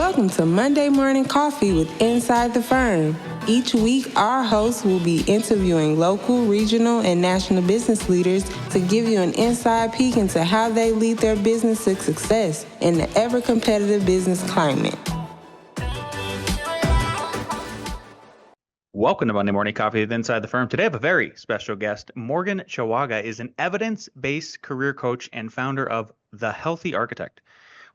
Welcome to Monday Morning Coffee with Inside the Firm. Each week, our hosts will be interviewing local, regional, and national business leaders to give you an inside peek into how they lead their business to success in the ever-competitive business climate. Welcome to Monday Morning Coffee with Inside the Firm. Today I have a very special guest. Morgan Chawaga is an evidence-based career coach and founder of The Healthy Architect.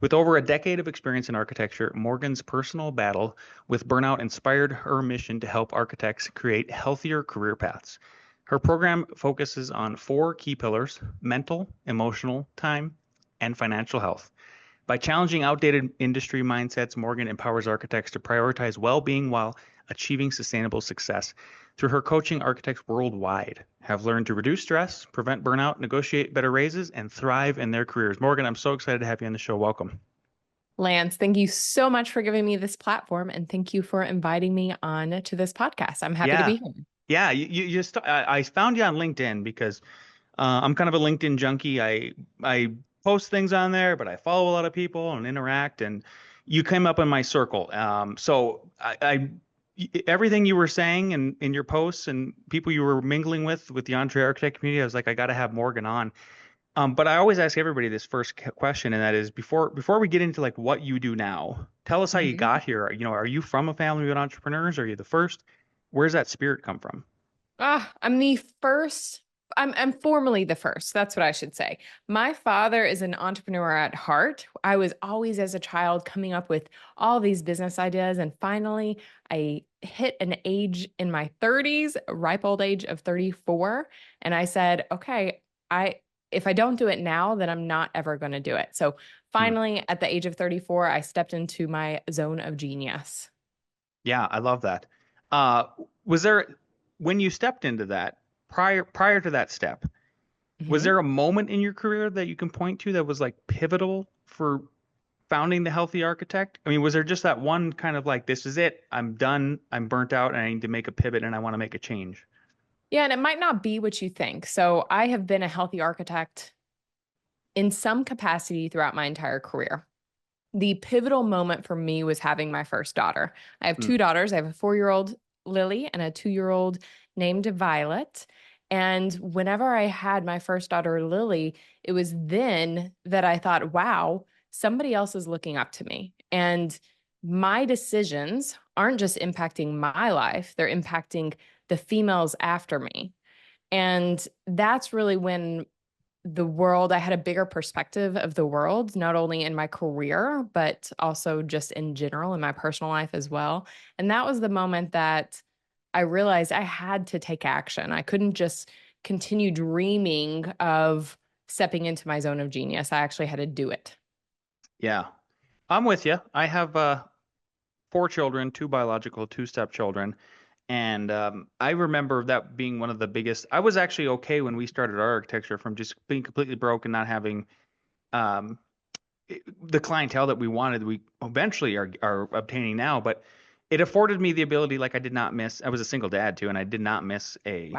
With over a decade of experience in architecture, Morgan's personal battle with burnout inspired her mission to help architects create healthier career paths. Her program focuses on 4 key pillars: mental, emotional, time, and financial health. By challenging outdated industry mindsets, Morgan empowers architects to prioritize well-being while achieving sustainable success. Through her coaching, architects worldwide have learned to reduce stress, prevent burnout, negotiate better raises, and thrive in their careers. Morgan, I'm so excited to have you on the show. Welcome. Lance, thank you so much for giving me this platform, and thank you for inviting me on to this podcast. I'm happy to be here. Yeah, you just I found you on LinkedIn because I'm kind of a LinkedIn junkie. I post things on there, but I follow a lot of people and interact, and you came up in my circle. So everything you were saying in your posts and people you were mingling with the Entree Architect community, I was like, I got to have Morgan on. But I always ask everybody this first question, and that is before we get into like what you do now, tell us how you got here. You know, are you from a family of entrepreneurs? Are you the first? Where's that spirit come from? I'm the first. I'm formally the first. That's what I should say. My father is an entrepreneur at heart. I was always, as a child, coming up with all these business ideas. And finally, I hit an age in my 30s, a ripe old age of 34. And I said, okay, if I don't do it now, then I'm not ever going to do it. So finally, at the age of 34, I stepped into my zone of genius. Yeah, I love that. Was there, when you stepped into that, prior to that step, was there a moment in your career that you can point to that was like pivotal for founding The Healthy Architect? I mean, was there just that one kind of like, this is it, I'm done, I'm burnt out, and I need to make a pivot and I want to make a change? Yeah, and it might not be what you think. So I have been a healthy architect in some capacity throughout my entire career. The pivotal moment for me was having my first daughter. I have 2 daughters. I have a 4-year-old Lily and a 2-year-old named Violet. And whenever I had my first daughter, Lily, it was then that I thought, wow, somebody else is looking up to me. And my decisions aren't just impacting my life, they're impacting the females after me. And that's really when I had a bigger perspective of the world, not only in my career, but also just in general in my personal life as well. And that was the moment that I realized I had to take action. I couldn't just continue dreaming of stepping into my zone of genius. I actually had to do it. Yeah, I'm with you. I have 4 children, 2 biological, 2 stepchildren. And I remember that being one of the biggest. I was actually okay when we started our architecture from just being completely broke and not having the clientele that we wanted. We eventually are obtaining now, but it afforded me the ability, like I did not miss. I was a single dad too, and I did not miss a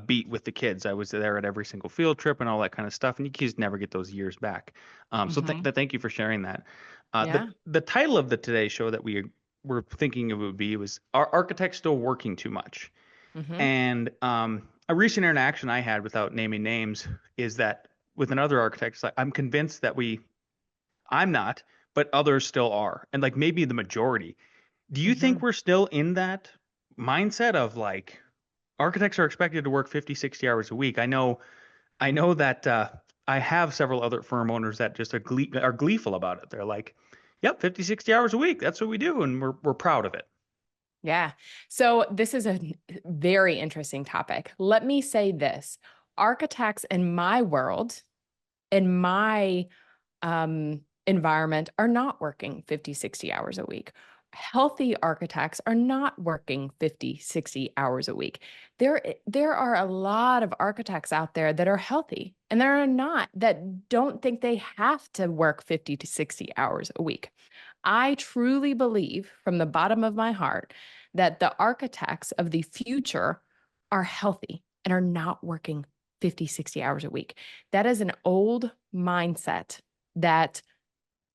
beat with the kids. I was there at every single field trip and all that kind of stuff, and you just never get those years back. So thank you for sharing that. The title of the Today Show that we were thinking it would be was, "Are Architects Still Working Too Much?" And a recent interaction I had, without naming names, is that with another architect, like, I'm convinced that I'm not, but others still are, and like maybe the majority. Do you think we're still in that mindset of like architects are expected to work 50, 60 hours a week? I know that I have several other firm owners that just are gleeful about it. They're like, yep, 50, 60 hours a week. That's what we do. And we're proud of it. Yeah. So this is a very interesting topic. Let me say this. Architects in my world, in my environment, are not working 50, 60 hours a week. Healthy architects are not working 50, 60 hours a week. There are a lot of architects out there that are healthy, and there are not, that don't think they have to work 50 to 60 hours a week. I truly believe from the bottom of my heart that the architects of the future are healthy and are not working 50, 60 hours a week. That is an old mindset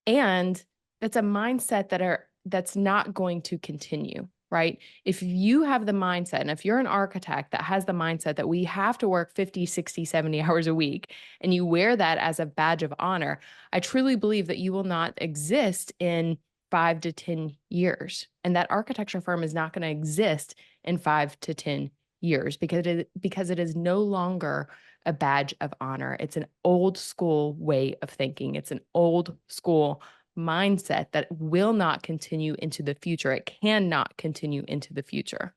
and it's a mindset that that's not going to continue, right? If you have the mindset, and if you're an architect that has the mindset that we have to work 50, 60, 70 hours a week, and you wear that as a badge of honor, I truly believe that you will not exist in 5 to 10 years. And that architecture firm is not going to exist in 5 to 10 years because it is no longer a badge of honor. It's an old school way of thinking. It's an old school mindset that will not continue into the future. It cannot continue into the future.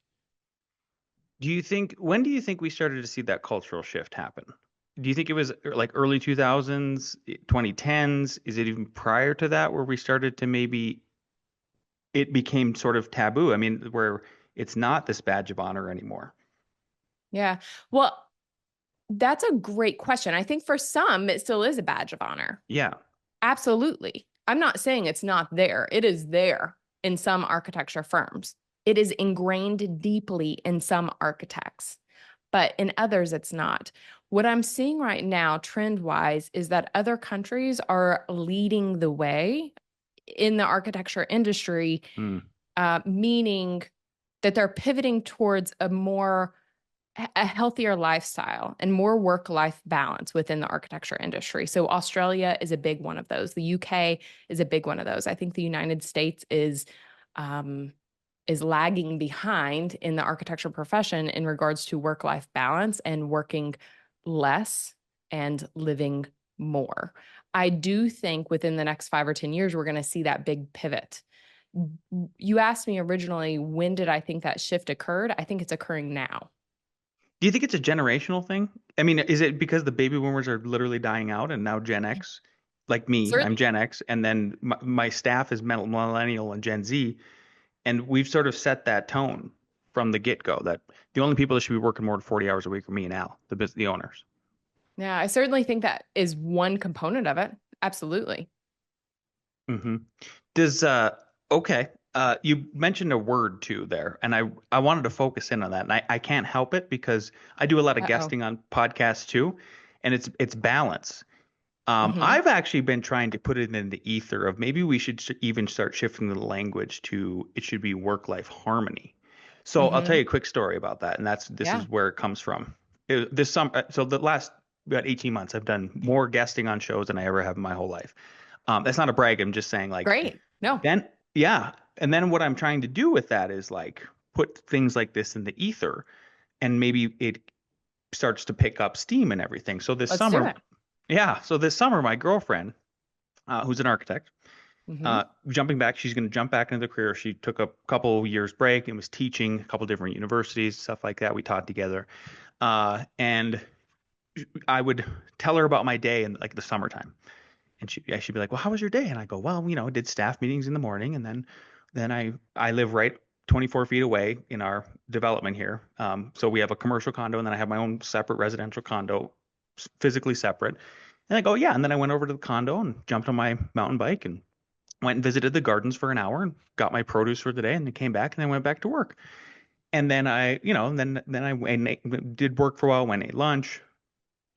When do you think we started to see that cultural shift happen? Do you think it was like early 2000s, 2010s? Is it even prior to that where we started to maybe it became sort of taboo? I mean, where it's not this badge of honor anymore. Yeah. Well, that's a great question. I think for some, it still is a badge of honor. Yeah. Absolutely. I'm not saying it's not there. It is there in some architecture firms. It is ingrained deeply in some architects, but in others, it's not. What I'm seeing right now, trend-wise, is that other countries are leading the way in the architecture industry, meaning that they're pivoting towards a healthier lifestyle and more work-life balance within the architecture industry. So Australia is a big one of those. The UK is a big one of those. I think the United States is lagging behind in the architecture profession in regards to work-life balance and working less and living more. I do think within the next 5 or 10 years, we're going to see that big pivot. You asked me originally, when did I think that shift occurred? I think it's occurring now. Do you think it's a generational thing? I mean, is it because the baby boomers are literally dying out and now Gen X, like me, I'm Gen X, and then my staff is millennial and Gen Z, and we've sort of set that tone from the get-go that the only people that should be working more than 40 hours a week are me and Al, the owners. Yeah, I certainly think that is one component of it. Absolutely. Mm-hmm. Okay. You mentioned a word too there, and I wanted to focus in on that, and I can't help it because I do a lot of guesting on podcasts too, and it's balance. I've actually been trying to put it in the ether of maybe we should even start shifting the language to it should be work-life harmony. So I'll tell you a quick story about that, and this is where it comes from. This summer, so the last about 18 months, I've done more guesting on shows than I ever have in my whole life. That's not a brag. I'm just saying, like, great. No. Then, yeah. And then what I'm trying to do with that is like put things like this in the ether, and maybe it starts to pick up steam and everything. So this summer, so this summer, my girlfriend, who's an architect, jumping back, she's going to jump back into the career. She took a couple years break and was teaching a couple different universities, stuff like that. We taught together. And I would tell her about my day in like the summertime. And she'd be like, well, how was your day? And I go, well, I did staff meetings in the morning. And then I live right 24 feet away in our development here. So we have a commercial condo, and then I have my own separate residential condo, physically separate. And I go, yeah. And then I went over to the condo and jumped on my mountain bike and went and visited the gardens for an hour and got my produce for the day, and then came back and then went back to work. And then I did work for a while, went and ate lunch,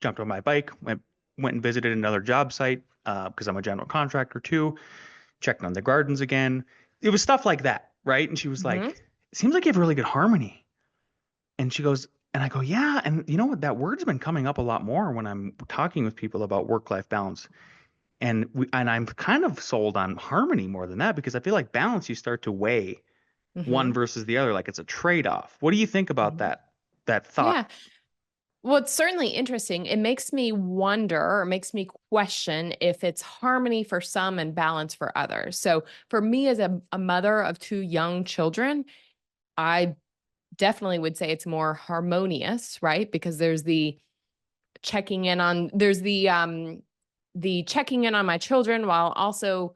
jumped on my bike, went and visited another job site because I'm a general contractor too, checked on the gardens again. It was stuff like that, right? And she was like, it seems like you have really good harmony. And she goes, and I go, yeah. And you know what? That word's been coming up a lot more when I'm talking with people about work-life balance. And I'm kind of sold on harmony more than that, because I feel like balance, you start to weigh one versus the other, like it's a trade-off. What do you think about that thought? Yeah. Well, it's certainly interesting. It makes me wonder, or makes me question, if it's harmony for some and balance for others. So for me, as a mother of 2 young children, I definitely would say it's more harmonious, right? Because there's the checking in on my children while also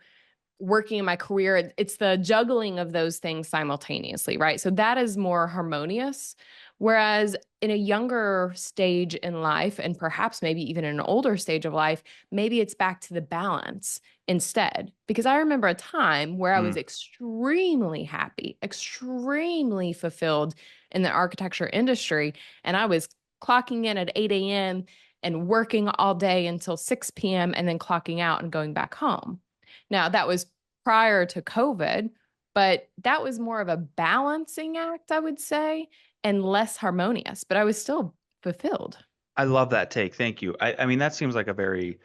working in my career. It's the juggling of those things simultaneously, right? So that is more harmonious. Whereas in a younger stage in life, and perhaps maybe even in an older stage of life, maybe it's back to the balance instead. Because I remember a time where I was extremely happy, extremely fulfilled in the architecture industry. And I was clocking in at 8 a.m. and working all day until 6 p.m. and then clocking out and going back home. Now, that was prior to COVID. But that was more of a balancing act, I would say, and less harmonious, but I was still fulfilled. I love that take. Thank you. I mean, that seems like a very,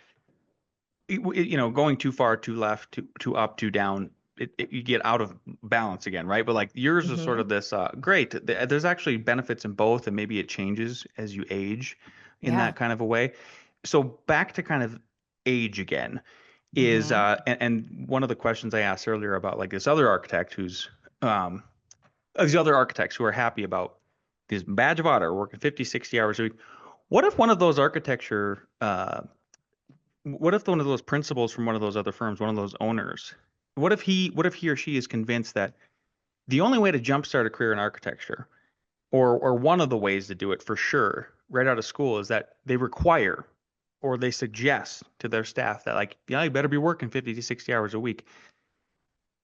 going too far, too left, too up, too down. You get out of balance again, right? But like yours is sort Hmm. of this, great. There's actually benefits in both, and maybe it changes as you age in Yeah. that kind of a way. So back to kind of age again is, Hmm. and one of the questions I asked earlier about like this other architect who's, um, these other architects who are happy about this badge of honor, working 50, 60 hours a week. What if one of those architecture, what if one of those principals from one of those other firms, one of those owners, what if he or she is convinced that the only way to jumpstart a career in architecture, or one of the ways to do it for sure, right out of school, is that they require or they suggest to their staff that like, yeah, you better be working 50 to 60 hours a week.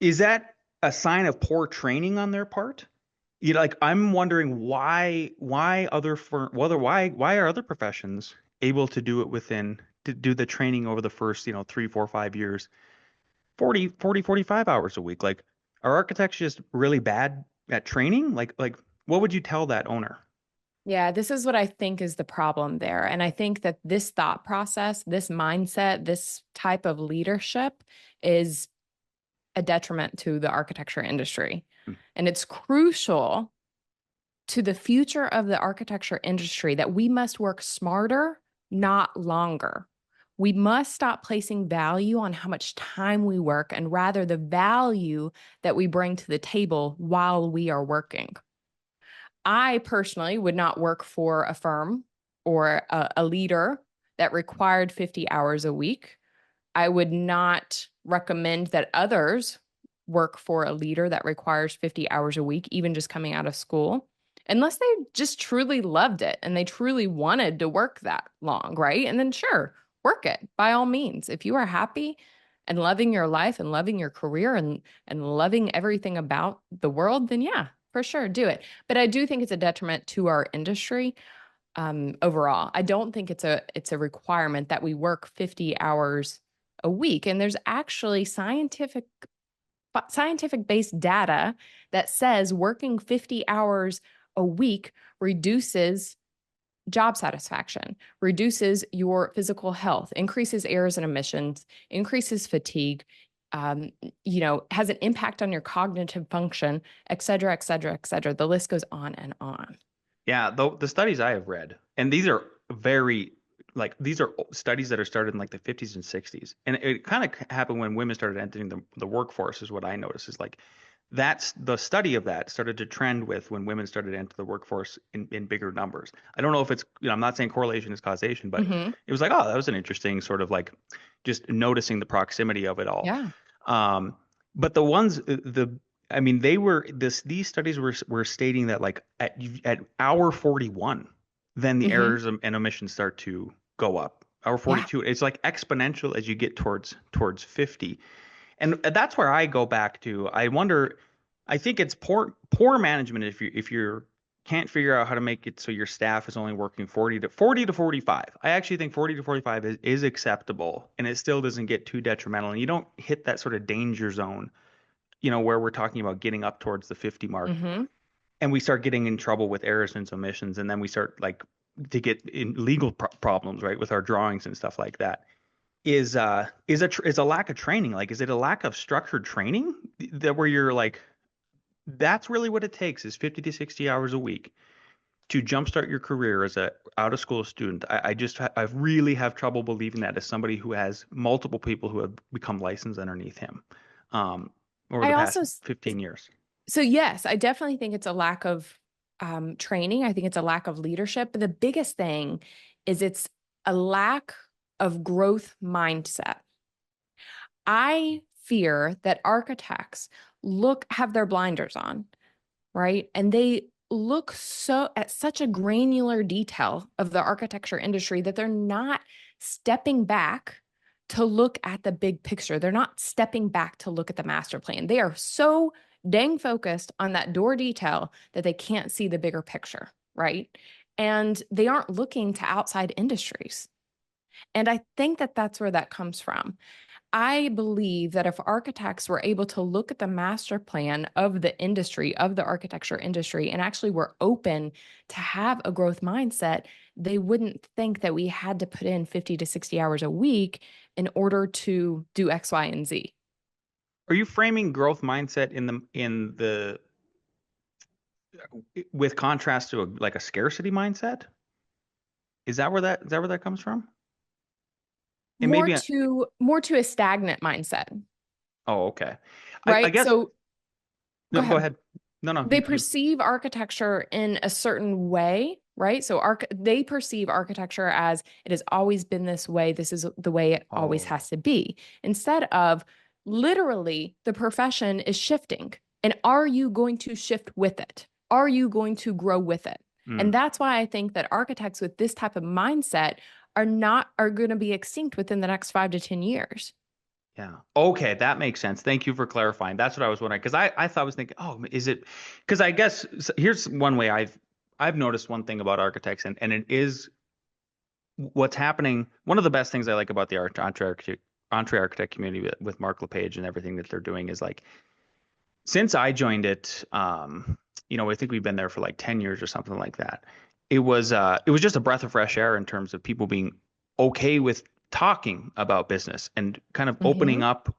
Is that a sign of poor training on their part? Like I'm wondering why other firm whether why are other professions able to do it within to do the training over the first 3 4 5 years 45 hours a week? Like, are architects just really bad at training? Like what would you tell that owner? Yeah, this is what I think is the problem there. And I think that this thought process, this mindset, this type of leadership is a detriment to the architecture industry. Hmm. And it's crucial to the future of the architecture industry that we must work smarter, not longer. We must stop placing value on how much time we work and rather the value that we bring to the table while we are working. I personally would not work for a firm or a leader that required 50 hours a week. I would not recommend that others work for a leader that requires 50 hours a week, even just coming out of school, unless they just truly loved it and they truly wanted to work that long, right? And then sure, work it by all means. If you are happy and loving your life and loving your career and loving everything about the world, then yeah, for sure, do it. But I do think it's a detriment to our industry overall. I don't think it's a requirement that we work 50 hours a week. And there's actually scientific based data that says working 50 hours a week reduces job satisfaction, reduces your physical health, increases errors and emissions, increases fatigue, has an impact on your cognitive function, et cetera, et cetera, et cetera. The list goes on and on. Yeah, the studies I have read, and these are very like these are studies that are started in like the 50s and 60s, and it kind of happened when women started entering the workforce. Is what I noticed is like that's the study of that started to trend with when women started to enter the workforce in bigger numbers. I don't know if it's, I'm not saying correlation is causation, but Hmm. it was like, oh, that was an interesting sort of like just noticing the proximity of it all. Yeah. Um, but the ones I mean, they were these studies were stating that like at hour 41, then the Hmm. errors and omissions start to go up. Hour Yeah. 42, it's like exponential as you get towards 50. And that's where I go back to. I wonder, I think it's poor management if you're can't figure out how to make it so your staff is only working 40 to 45. I actually think 40 to 45 is acceptable, and it still doesn't get too detrimental. And you don't hit that sort of danger zone, where we're talking about getting up towards the 50 mark, Hmm. and we start getting in trouble with errors and omissions, and then we start like to get in legal problems, right, with our drawings and stuff like that. Is a lack of training, like is it a lack of structured training that where you're like that's really what it takes is 50 to 60 hours a week to jumpstart your career as a out of school student? I really have trouble believing that as somebody who has multiple people who have become licensed underneath him, um, over I the also, past 15 years. so yes, I definitely think it's a lack of training. I think it's a lack of leadership. But the biggest thing is it's a lack of growth mindset. I fear that architects have their blinders on, right? And they look at such a granular detail of the architecture industry that they're not stepping back to look at the big picture. They're not stepping back to look at the master plan. They are so dang focused on that door detail that they can't see the bigger picture, right? And they aren't looking to outside industries. And I think that that's where that comes from. I believe that if architects were able to look at the master plan of the industry, of the architecture industry, and actually were open to have a growth mindset, they wouldn't think that we had to put in 50 to 60 hours a week in order to do X, Y, and Z. Are you framing growth mindset with contrast to like a scarcity mindset? Is that where that comes from? And More maybe to a stagnant mindset, oh, okay. I right? guess So go no, go ahead. ahead. No, They perceive architecture in a certain way, right? So they perceive architecture as it has always been this way. This is the way it always oh, has to be. Instead of literally the profession is shifting. And are you going to shift with it? Are you going to grow with it? And mm, that's why I think that architects with this type of mindset are going to be extinct within the next 5 to 10 years. yeah. Okay, that makes sense. Thank you for clarifying. That's what I was wondering because I was thinking, oh, is it? Because I guess here's one way I've noticed one thing about architects, and it is what's happening. One of the best things I like about the entre architect community with Mark LePage and everything that they're doing is like since I joined it, I think we've been there for like 10 years or something like that. It was just a breath of fresh air in terms of people being okay with talking about business and kind of Hmm.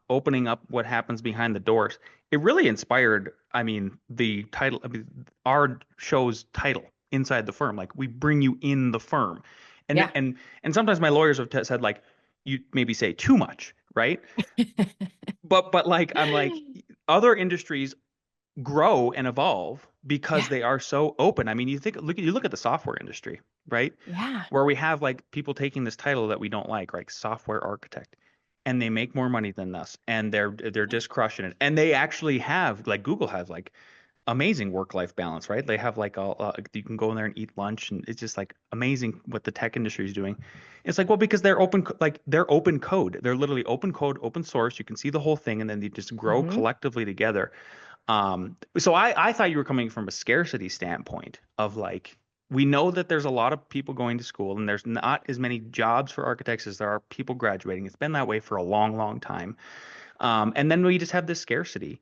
opening up what happens behind the doors. It really inspired, I mean, the title, I mean, our show's title, Inside the Firm. Like we bring you in the firm. And Yeah. and and sometimes my lawyers have said like you maybe say too much, right? But like I'm like other industries grow and evolve because Yeah. they are so open. I mean, you look at the software industry, right? Yeah. Where we have like people taking this title that we don't like software architect, and they make more money than us, and they're just crushing it. And they actually have like Google has like amazing work-life balance, right? They have like you can go in there and eat lunch, and it's just like amazing what the tech industry is doing. It's like, well, because they're open code. They're literally open code, open source. You can see the whole thing, and then they just grow Hmm. collectively together. So I thought you were coming from a scarcity standpoint of like, we know that there's a lot of people going to school and there's not as many jobs for architects as there are people graduating. It's been that way for a long, long time. And then we just have this scarcity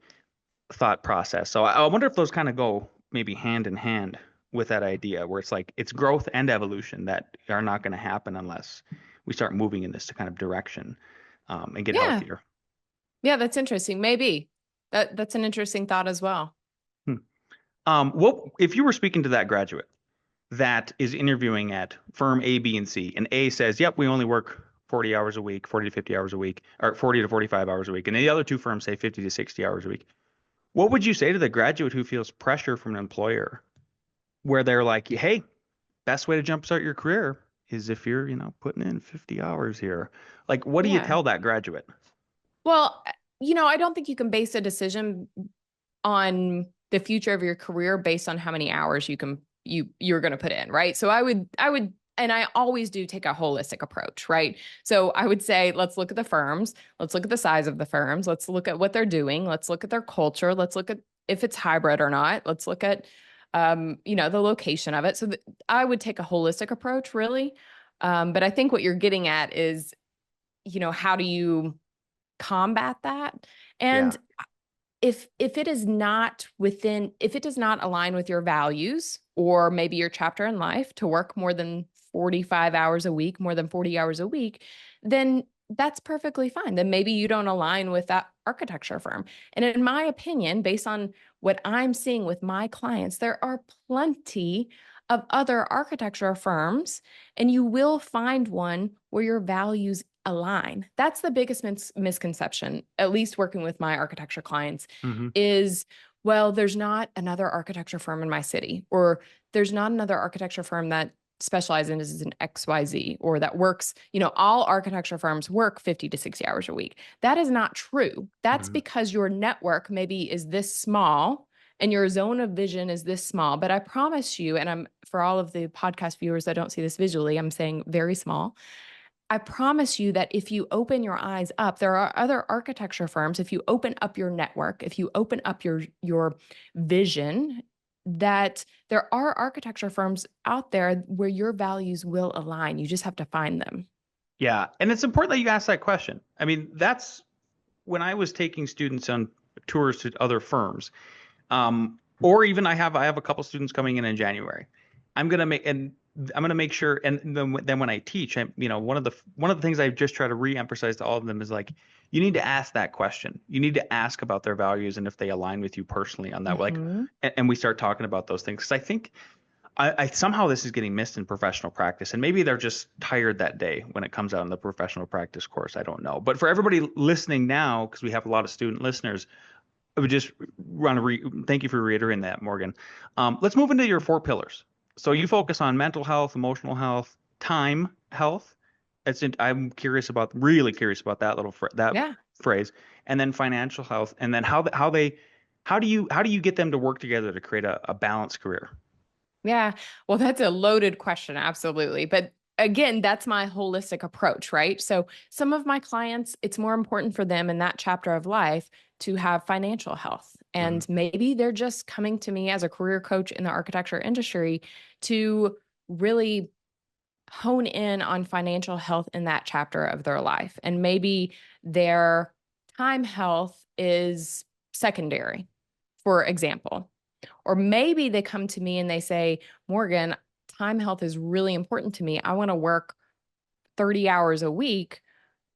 thought process. So I wonder if those kind of go maybe hand in hand with that idea where it's like it's growth and evolution that are not going to happen unless we start moving in this kind of direction and get Yeah. healthier. Yeah, that's interesting. Maybe that's an interesting thought as well. Hmm. What if you were speaking to that graduate that is interviewing at firm A, B, and C, and A says, "Yep, we only work 40 hours a week, 40 to 50 hours a week, or 40 to 45 hours a week," and the other two firms say 50 to 60 hours a week. What would you say to the graduate who feels pressure from an employer where they're like, "Hey, best way to jumpstart your career is if you're, putting in 50 hours here." Like, what do you Yeah. tell that graduate? Well, I don't think you can base a decision on the future of your career based on how many hours you're going to put in, right? So I would and I always do take a holistic approach, right? So I would say let's look at the firms, let's look at the size of the firms, let's look at what they're doing, let's look at their culture, let's look at if it's hybrid or not, let's look at the location of it. So I would take a holistic approach really. But I think what you're getting at is, how do you combat that? Yeah. And if it is not if it does not align with your values or maybe your chapter in life to work more than 45 hours a week, more than 40 hours a week, then that's perfectly fine. Then maybe you don't align with that architecture firm. And in my opinion, based on what I'm seeing with my clients, there are plenty of other architecture firms, and you will find one where your values align. That's the biggest misconception, at least working with my architecture clients, Hmm. is, well, there's not another architecture firm in my city, or there's not another architecture firm that specializes in XYZ, or that works, all architecture firms work 50 to 60 hours a week. That is not true. That's Hmm. because your network maybe is this small and your zone of vision is this small. But I promise you, and I'm for all of the podcast viewers that don't see this visually, I'm saying very small. I promise you that if you open your eyes up, there are other architecture firms. If you open up your network, if you open up your vision, that there are architecture firms out there where your values will align. You just have to find them. Yeah. And it's important that you ask that question. I mean, that's when I was taking students on tours to other firms, or even I have a couple students coming in January. I'm gonna make sure, and then when I teach, one of the things I just try to re-emphasize to all of them is like, you need to ask that question. You need to ask about their values and if they align with you personally on that. Like, Mm-hmm. and we start talking about those things because I think I somehow this is getting missed in professional practice, and maybe they're just tired that day when it comes out in the professional practice course. I don't know, but for everybody listening now, because we have a lot of student listeners, I would just want to thank you for reiterating that, Morgan. Let's move into your 4 pillars. So you focus on mental health, emotional health, time health. I'm really curious about that Yeah. phrase, and then financial health, and then how do you get them to work together to create a balanced career? Yeah. Well, that's a loaded question. Absolutely. But again, that's my holistic approach, right? So some of my clients, it's more important for them in that chapter of life to have financial health. Hmm. And maybe they're just coming to me as a career coach in the architecture industry to really hone in on financial health in that chapter of their life. And maybe their time health is secondary, for example. Or maybe they come to me and they say, Morgan, time health is really important to me. I want to work 30 hours a week.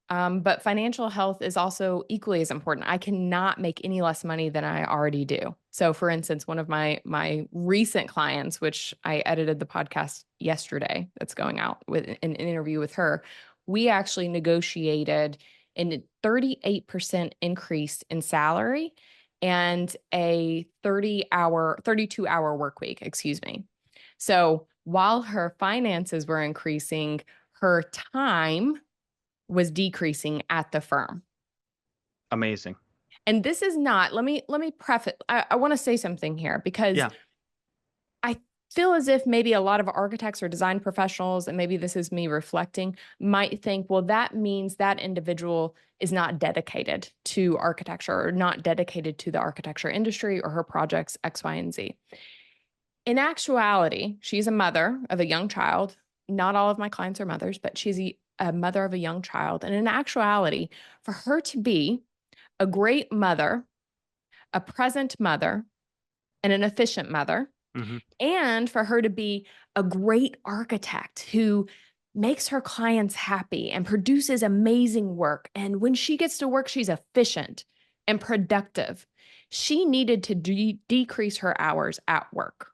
But financial health is also equally as important. I cannot make any less money than I already do. So, for instance, one of my recent clients, which I edited the podcast yesterday, that's going out with an interview with her, we actually negotiated a 38% increase in salary and a 32-hour work week, excuse me. So while her finances were increasing, her time was decreasing at the firm. Amazing. And this is not, let me preface, I want to say something here because Yeah. I feel as if maybe a lot of architects or design professionals, and maybe this is me reflecting, might think, well, that means that individual is not dedicated to architecture or not dedicated to the architecture industry or her projects X, Y, and Z. In actuality, she's a mother of a young child. Not all of my clients are mothers, but she's a mother of a young child. And in actuality, for her to be a great mother, a present mother, and an efficient mother, Hmm. and for her to be a great architect who makes her clients happy and produces amazing work. And when she gets to work, she's efficient and productive. She needed to decrease her hours at work.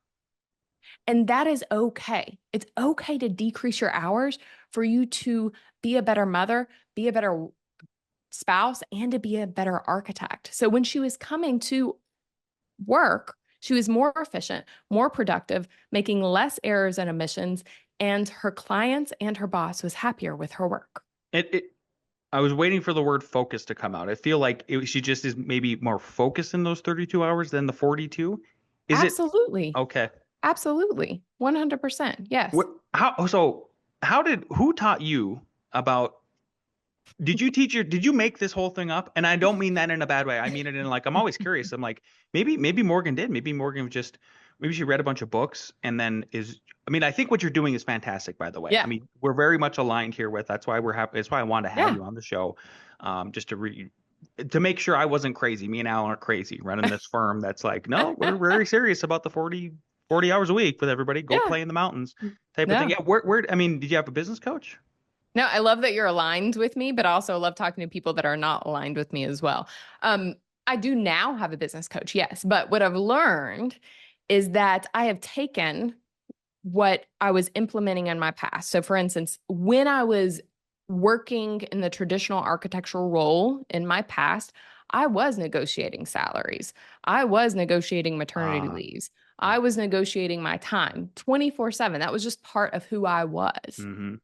And that is okay. It's okay to decrease your hours for you to be a better mother, be a better spouse, and to be a better architect. So when she was coming to work, she was more efficient, more productive, making less errors and omissions, and her clients and her boss was happier with her work. It I was waiting for the word focus to come out. I feel like she just is maybe more focused in those 32 hours than the 42. Is it Absolutely. okay? Absolutely. 100%. Yes. What, who taught you about, did you make this whole thing up? And I don't mean that in a bad way. I mean it in like, I'm always curious. I'm like, maybe Morgan did. Maybe Morgan was just, maybe she read a bunch of books and then I think what you're doing is fantastic, by the way. Yeah. I mean, we're very much aligned here with, that's why we're happy. That's why I wanted to have Yeah. you on the show. Just to make sure I wasn't crazy. Me and Al aren't crazy running this firm. That's like, no, we're very serious about the 40 hours a week with everybody. Go Yeah. play in the mountains type of thing. No. Yeah. I mean, did you have a business coach? No, I love that you're aligned with me, but I also love talking to people that are not aligned with me as well. I do now have a business coach, yes, but what I've learned is that I have taken what I was implementing in my past. So, for instance, when I was working in the traditional architectural role in my past, I was negotiating salaries. I was negotiating maternity leaves. Yeah. I was negotiating my time 24/7. That was just part of who I was. Mm-hmm.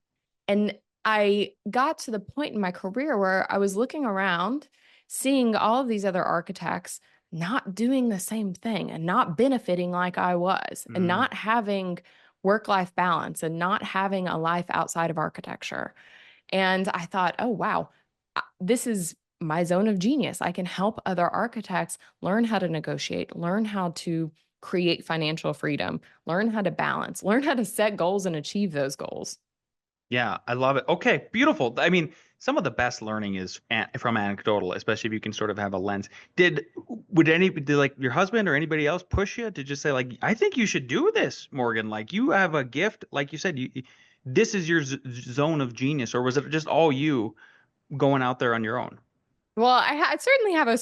And I got to the point in my career where I was looking around, seeing all of these other architects not doing the same thing and not benefiting like I was, and not having work-life balance and not having a life outside of architecture. And I thought, oh, wow, this is my zone of genius. I can help other architects learn how to negotiate, learn how to create financial freedom, learn how to balance, learn how to set goals and achieve those goals. Yeah, I love it. Okay, beautiful. I mean, some of the best learning is from anecdotal, especially if you can sort of have a lens. Did like your husband or anybody else push you to just say like, I think you should do this, Morgan. Like you have a gift, like you said, this is your zone of genius, or was it just all you going out there on your own? Well, I certainly have a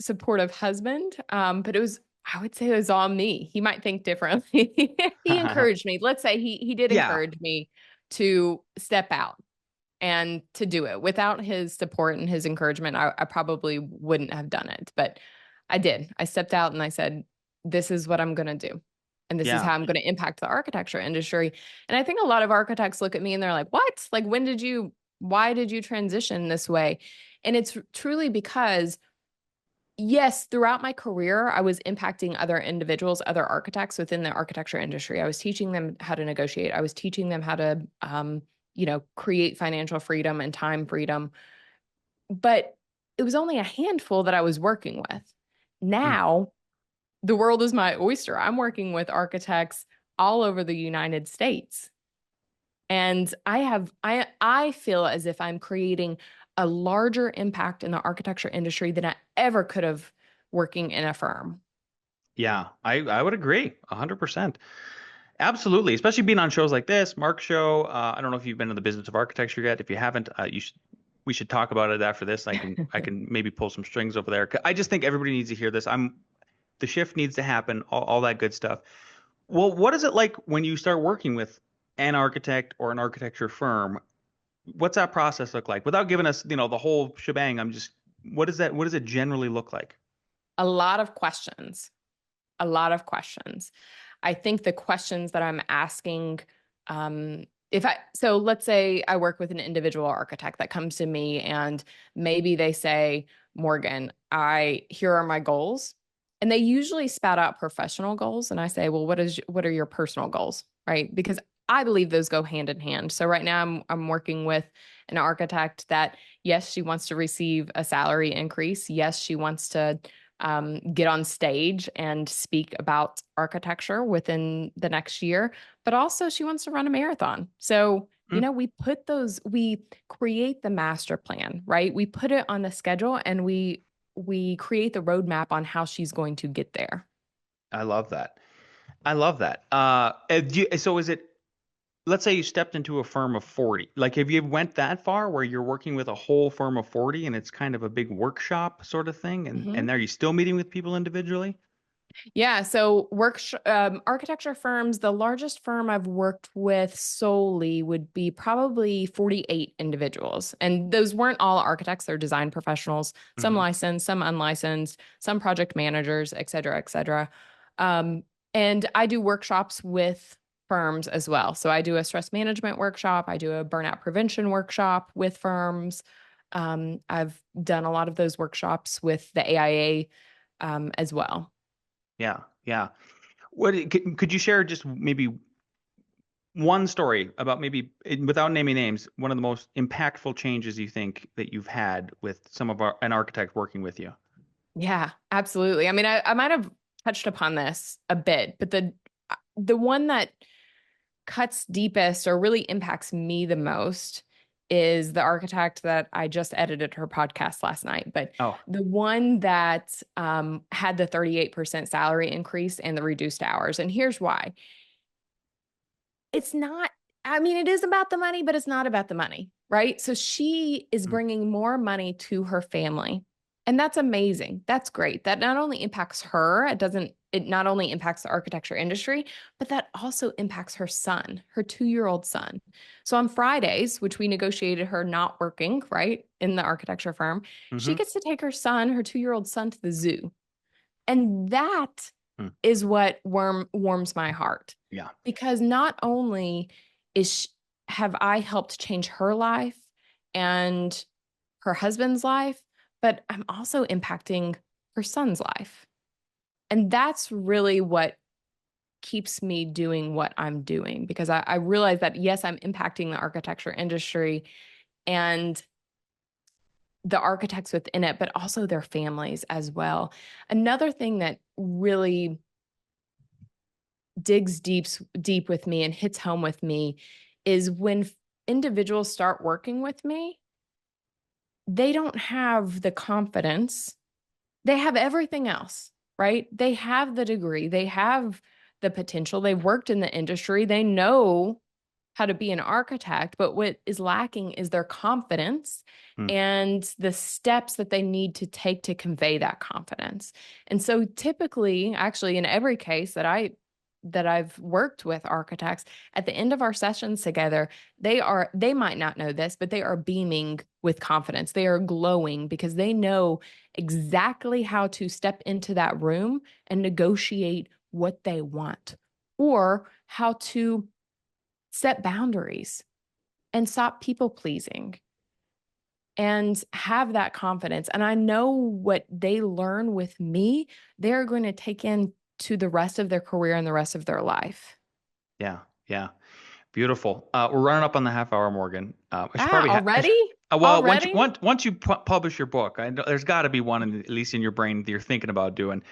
supportive husband, but I would say it was all me. He might think differently. He encouraged me. Let's say he did Yeah, encourage me to step out and to do it. Without his support and his encouragement, I probably wouldn't have done it. But I did. I stepped out and I said, this is what I'm going to do. And this is yeah, how I'm going to impact the architecture industry. And I think a lot of architects look at me and they're like, what? Like, why did you transition this way? And it's truly because, yes, throughout my career, I was impacting other individuals, other architects within the architecture industry. I was teaching them how to negotiate. I was teaching them how to, create financial freedom and time freedom. But it was only a handful that I was working with. mm, Now, the world is my oyster. I'm working with architects all over the United States. And I feel as if I'm creating a larger impact in the architecture industry than I ever could have working in a firm. yeah. I would agree, 100%. Absolutely, especially being on shows like this, Mark Show. I don't know if you've been in the business of architecture yet. If you haven't, you should. We should talk about it after this. I can maybe pull some strings over there. I just think everybody needs to hear this. The shift needs to happen. All that good stuff. Well, what is it like when you start working with an architect or an architecture firm? What's that process look like? Without giving us, the whole shebang, I'm just, what does it generally look like? A lot of questions, a lot of questions. I think the questions that I'm asking, so let's say I work with an individual architect that comes to me and maybe they say, Morgan, here are my goals. And they usually spout out professional goals. And I say, well, what are your personal goals? Right. Because I believe those go hand in hand. So right now I'm working with an architect that, yes, she wants to receive a salary increase. Yes, she wants to get on stage and speak about architecture within the next year, but also she wants to run a marathon. So, Mm, we create the master plan, right? We put it on the schedule and we create the roadmap on how she's going to get there. I love that. I love that. So is it? Let's say you stepped into a firm of 40. Like, have you went that far where you're working with a whole firm of 40 and it's kind of a big workshop sort of thing? And are you still meeting with people individually? Yeah, so architecture firms, the largest firm I've worked with solely would be probably 48 individuals. And those weren't all architects, they're design professionals, some Hmm. licensed, some unlicensed, some project managers, et cetera, et cetera. And I do workshops with firms as well. So I do a stress management workshop, I do a burnout prevention workshop with firms. I've done a lot of those workshops with the AIA as well. Yeah, yeah. Could you share just maybe one story about maybe without naming names, one of the most impactful changes you think that you've had with an architect working with you? Yeah, absolutely. I mean, I might have touched upon this a bit, but the one that cuts deepest or really impacts me the most is the architect that I just edited her podcast last night. But Oh, the one that had the 38% salary increase and the reduced hours. And here's why. It's not, I mean, it is about the money, but it's not about the money, right? So she is mm, bringing more money to her family. And that's amazing. That's great. That not only impacts her, it not only impacts the architecture industry, but that also impacts her son, her 2-year-old son. So on Fridays, which we negotiated her not working, right, in the architecture firm, she mm-hmm. gets to take her son, her 2-year-old son, to the zoo. And that Mm, is what warms my heart yeah, because not only is sh have I helped change her life and her husband's life, but I'm also impacting her son's life. And that's really what keeps me doing what I'm doing because I realize that, yes, I'm impacting the architecture industry and the architects within it, but also their families as well. Another thing that really digs deep with me and hits home with me is when individuals start working with me, they don't have the confidence. They have everything else, right? They have the degree, they have the potential, they've worked in the industry, they know how to be an architect, but what is lacking is their confidence and the steps that they need to take to convey that confidence. And so typically, actually in every case that I've worked with architects, at the end of our sessions together, they might not know this, but they are beaming with confidence. They are glowing because they know exactly how to step into that room and negotiate what they want, or how to set boundaries and stop people pleasing and have that confidence. And I know what they learn with me, they're going to take into the rest of their career and the rest of their life. Yeah. Yeah. Beautiful. We're running up on the half hour, Morgan. I should probably Already? well, Already? once you publish your book, I know there's got to be one at least in your brain that you're thinking about doing.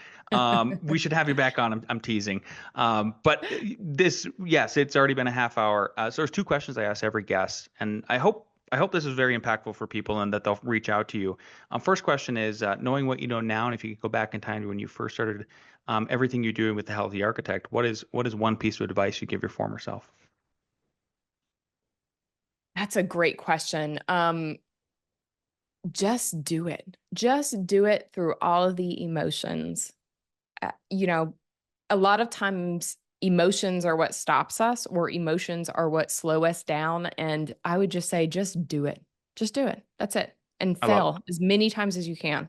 We should have you back on. I'm teasing. But this, yes, it's already been a half hour. So there's two questions I ask every guest, and I hope this is very impactful for people and that they'll reach out to you. First question is, knowing what you know now, and if you could go back in time to when you first started everything you're doing with the Healthy Architect, what is one piece of advice you give your former self? That's a great question. Just do it. Just do it through all of the emotions. A lot of times emotions are what stops us, or emotions are what slow us down. And I would just say, just do it. Just do it. That's it. And fail as many times as you can.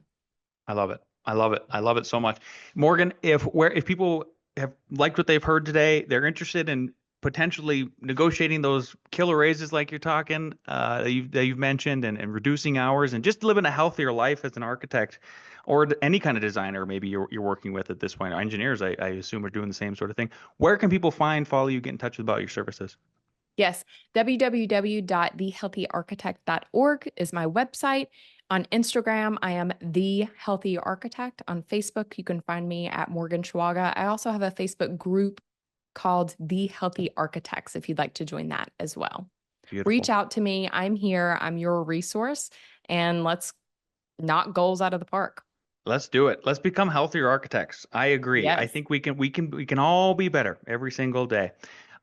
I love it. I love it. I love it so much. Morgan, if people have liked what they've heard today, they're interested in potentially negotiating those killer raises like you're talking, that you've mentioned, and reducing hours and just living a healthier life as an architect or any kind of designer maybe you're working with at this point. Engineers, I assume, are doing the same sort of thing. Where can people follow you, get in touch about your services? Yes, www.thehealthyarchitect.org is my website. On Instagram, I am The Healthy Architect. On Facebook, you can find me at Morgan Chawaga. I also have a Facebook group called The Healthy Architects if you'd like to join that as well. Beautiful. Reach out to me. I'm here. I'm your resource. And let's knock goals out of the park. Let's do it. Let's become healthier architects. I agree. Yes. I think we can all be better every single day.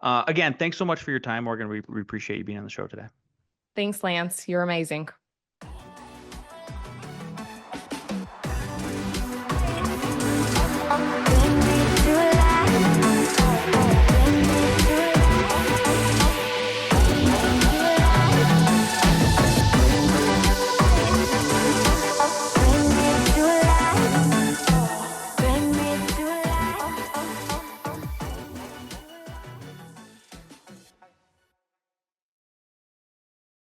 Again, thanks so much for your time, Morgan. We appreciate you being on the show today. Thanks, Lance. You're amazing.